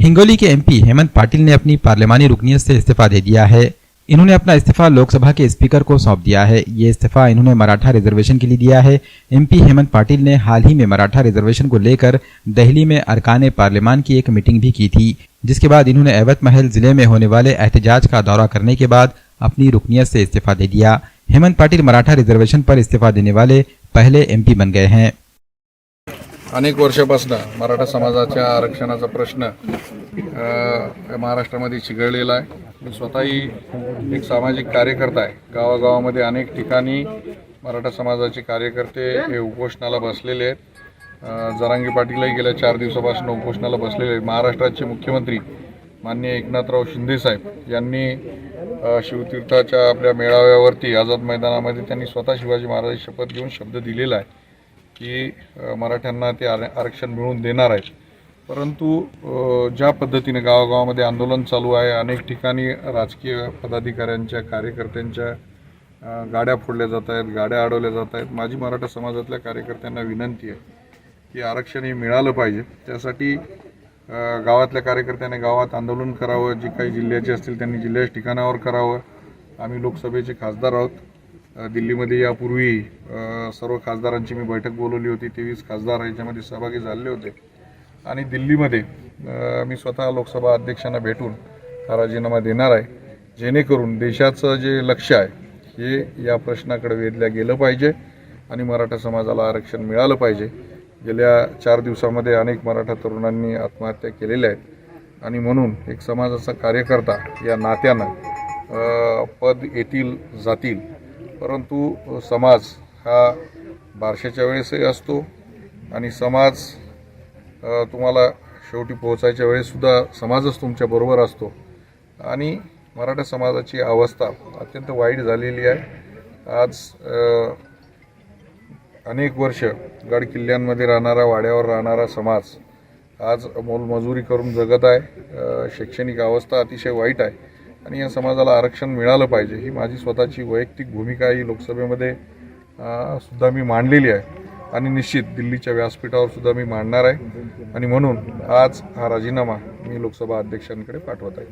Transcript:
हिंगोली के MP Hemant Patil ने अपनी पार्लिमानी रुकनीत से इस्तीफा दे दिया है। इन्होंने अपना इस्तीफा लोकसभा के स्पीकर को सौंप दिया है। ये इस्तीफा इन्होंने मराठा रिजर्वेशन के लिए दिया है। एमपी हेमंत पाटिल ने हाल ही में मराठा रिजर्वेशन को लेकर दिल्ली में अरकान पार्लियामान की एक मीटिंग भी की थी, जिसके बाद इन्होंने एवत महल जिले में होने वाले एहतजाज का दौरा करने के बाद अपनी रुकनीत से इस्तीफा दे दिया। हेमंत पाटिल मराठा रिजर्वेशन पर इस्तीफा देने वाले पहले एमपी बन गए हैं। अनेक वर्षापासून मराठा समाजाच्या आरक्षणाचा प्रश्न महाराष्ट्रामध्ये चिघळलेला आहे। मी स्वतःही एक सामाजिक कार्यकर्ता आहे। गावागावामध्ये अनेक ठिकाणी मराठा समाजाचे कार्यकर्ते हे उपोषणाला बसलेले आहेत। जरांगे पाटीलही गेल्या 4 दिवसापासून उपोषणाला बसलेले आहेत। महाराष्ट्राचे मुख्यमंत्री माननीय एकनाथराव शिंदे साहेब यांनी शिवतीर्थाच्या आपल्या मेळाव्यावरती आझाद मैदानामध्ये त्यांनी स्वतः शिवाजी महाराजांची शपथ घेऊन शब्द दिलेला आहे की मराठ्यांना ते आरक्षण मिळवून देणार आहेत। परंतु ज्या पद्धतीने गावागावामध्ये आंदोलन चालू आहे, अनेक ठिकाणी राजकीय पदाधिकाऱ्यांच्या कार्यकर्त्यांच्या गाड्या फोडल्या जात आहेत, गाड्या अडवल्या जात आहेत। माझी मराठा समाजातल्या कार्यकर्त्यांना विनंती आहे की आरक्षण हे मिळालं पाहिजे। त्यासाठी गावातल्या कार्यकर्त्यांनी गावात आंदोलन करावं, जे काही जिल्ह्याचे असतील त्यांनी जिल्ह्याच्या ठिकाणावर करावं। आम्ही लोकसभेचे खासदार आहोत। दिल्लीमध्ये यापूर्वी सर्व खासदारांची मी बैठक बोलवली होती। 23 खासदार याच्यामध्ये सहभागी झाले होते आणि दिल्लीमध्ये मी स्वतः लोकसभा अध्यक्षांना भेटून हा राजीनामा देणार आहे, जेणेकरून देशाचं जे लक्ष आहे हे या प्रश्नाकडे वेधलं गेलं पाहिजे आणि मराठा समाजाला आरक्षण मिळालं पाहिजे। गेल्या 4 दिवसामध्ये अनेक मराठा तरुणांनी आत्महत्या केलेल्या आहेत आणि म्हणून एक समाजाचा कार्यकर्ता या नात्यानं पद येतील जातील, परंतु समाज हा बारशाच्या वेळेसही असतो आणि समाज तुम्हाला शेवटी पोहोचायच्या वेळेससुद्धा समाजच तुमच्या बरोबर असतो आणि मराठा समाजाची अवस्था अत्यंत वाईट झालेली आहे। आज अनेक वर्ष गड किल्ल्यांमध्ये राहणारा, वाड्यावर राहणारा समाज आज मोलमजुरी करून जगत आहे। शैक्षणिक अवस्था अतिशय वाईट आहे आणि या समाजाला आरक्षण मिळालं पाहिजे ही माझी स्वतःची वैयक्तिक भूमिका ही लोकसभेमध्ये सुद्धा मी मांडलेली आहे आणि निश्चित दिल्लीच्या व्यासपीठावर सुद्धा मी मांडणार आहे आणि म्हणून आज हा राजीनामा मी लोकसभा अध्यक्षांकडे पाठवत आहे।